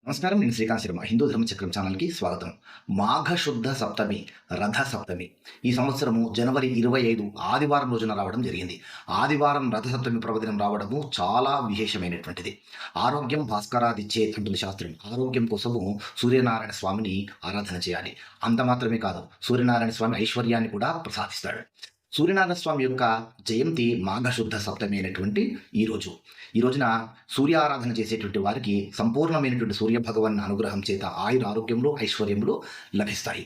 నమస్కారం. నేను శ్రీకాంత్ శర్మ. హిందూ ధర్మ చక్రం ఛానల్కి స్వాగతం. మాఘశుద్ధ సప్తమి, రథ సప్తమి ఈ సంవత్సరము జనవరి 25 ఆదివారం రోజున రావడం జరిగింది. ఆదివారం రథ సప్తమి పర్వదినం రావడము చాలా విశేషమైనటువంటిది. ఆరోగ్యం భాస్కరాదిచ్చేత్ అంటుంది శాస్త్రం. ఆరోగ్యం కోసము సూర్యనారాయణ స్వామిని ఆరాధన చేయాలి. అంత మాత్రమే కాదు, సూర్యనారాయణ స్వామి ఐశ్వర్యాన్ని కూడా ప్రసాదిస్తాడు. సూర్యనారాయణ స్వామి యొక్క జయంతి మాఘశుద్ధ సప్తమి అయినటువంటి ఈ రోజున సూర్యారాధన చేసేటువంటి వారికి సంపూర్ణమైనటువంటి సూర్య భగవాన్ అనుగ్రహం చేత ఆరోగ్యంలో ఐశ్వర్యములు లభిస్తాయి.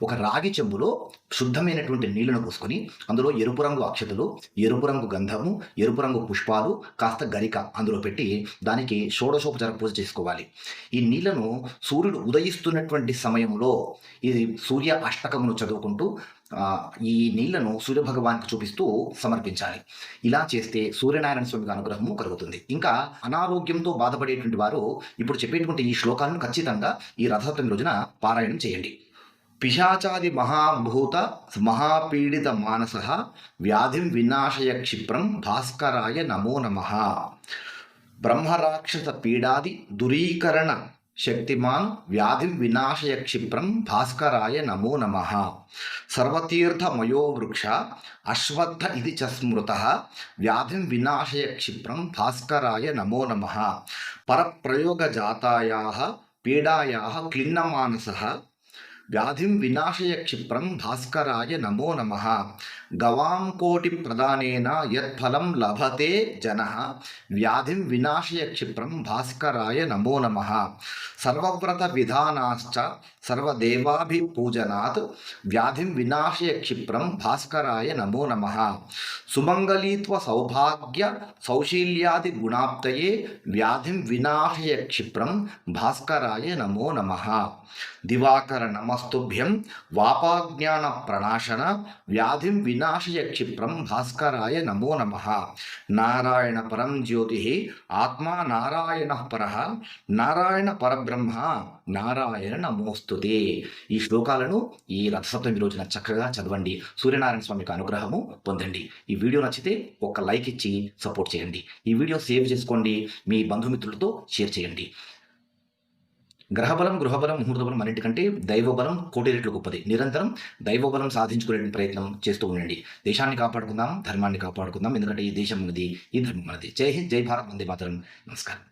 ఒక రాగి చెంబులో శుద్ధమైనటువంటి నీళ్లను పోసుకొని అందులో ఎరుపు రంగు అక్షతలు, ఎరుపు రంగు గంధము, ఎరుపు రంగు పుష్పాలు, కాస్త గరిక అందులో పెట్టి దానికి షోడశోపచార పూజ చేసుకోవాలి. ఈ నీళ్లను సూర్యుడు ఉదయిస్తున్నటువంటి సమయంలో ఇది సూర్య అష్టకమును చదువుకుంటూ ఈ నీళ్లను సూర్యభగవానికి చూపిస్తూ సమర్పించాలి. ఇలా చేస్తే సూర్యనారాయణ స్వామికి అనుగ్రహము కలుగుతుంది. ఇంకా అనారోగ్యంతో బాధపడేటువంటి వారు ఇప్పుడు చెప్పేటువంటి ఈ శ్లోకాలను ఖచ్చితంగా ఈ రథసప్తమి రోజున పారాయణం చేయండి. పిశాచాది మహాభూత మహాపీడిత మానస వ్యాధిం వినాశయ క్షిప్రం భాస్కరాయ నమో నమః. బ్రహ్మరాక్షస పీడాది దురీకరణ శక్తిమాన్ వ్యాధిం వినాశయ క్షిప్రం భాస్కరాయ నమో నమః. సర్వతీర్థమయో వృక్ష అశ్వత్థ ఇది చ స్మృతః వ్యాధిం వినాశయ క్షిప్రం భాస్కరాయ నమో నమః. పరప్రయోగజాతాయాః పీడాయాః క్లిన్నమానసః వ్యాధిం వినాశయ క్షిప్రం భాస్కరాయ నమో నమః. గవాం కోటి ప్రదానేన యత్ఫలం లభతే జనః వ్యాధిం వినాశయ క్షిప్రం భాస్కరాయ నమో నమః. సర్వవ్రత విధానాశ్చ సర్వదేవాభిపూజనాత్ వ్యాధిం వినాశయ క్షిప్రం భాస్కరాయ నమో నమః. సుమంగళీత్వ సౌభాగ్య సౌశీల్యాది గుణాప్తయే వ్యాధిం వినాశయ క్షిప్రం భాస్కరాయ నమో నమః. దివాకర నమస్తుభ్యం వాపాజ్ఞాన ప్రణాశన వ్యాధిం వినాశయ క్షిప్రం భాస్కరాయ నమో నమః. నారాయణ పరం జ్యోతి ఆత్మా నారాయణ పరః నారాయణ పరబ్రహ్మ నారాయణ నమోస్తుతే. ఈ శ్లోకాలను ఈ రథసప్తమి రోజున చక్కగా చదవండి. సూర్యనారాయణ స్వామికి అనుగ్రహము పొందండి. ఈ వీడియో నచ్చితే ఒక లైక్ ఇచ్చి సపోర్ట్ చేయండి. ఈ వీడియో సేవ్ చేసుకోండి, మీ బంధుమిత్రులతో షేర్ చేయండి. గ్రహబలం, గృహబలం, ముహూర్తబలం అన్నింటికంటే దైవబలం కోటి రెట్లు గొప్పది. నిరంతరం దైవబలం సాధించుకునే ప్రయత్నం చేస్తూ ఉండండి. దేశాన్ని కాపాడుకుందాం, ధర్మాన్ని కాపాడుకుందాం. ఎందుకంటే ఈ దేశం మనది, ఈ ధర్మం మనది. జై హింద్, జై భారత్, వందే మాతరం. నమస్కారం.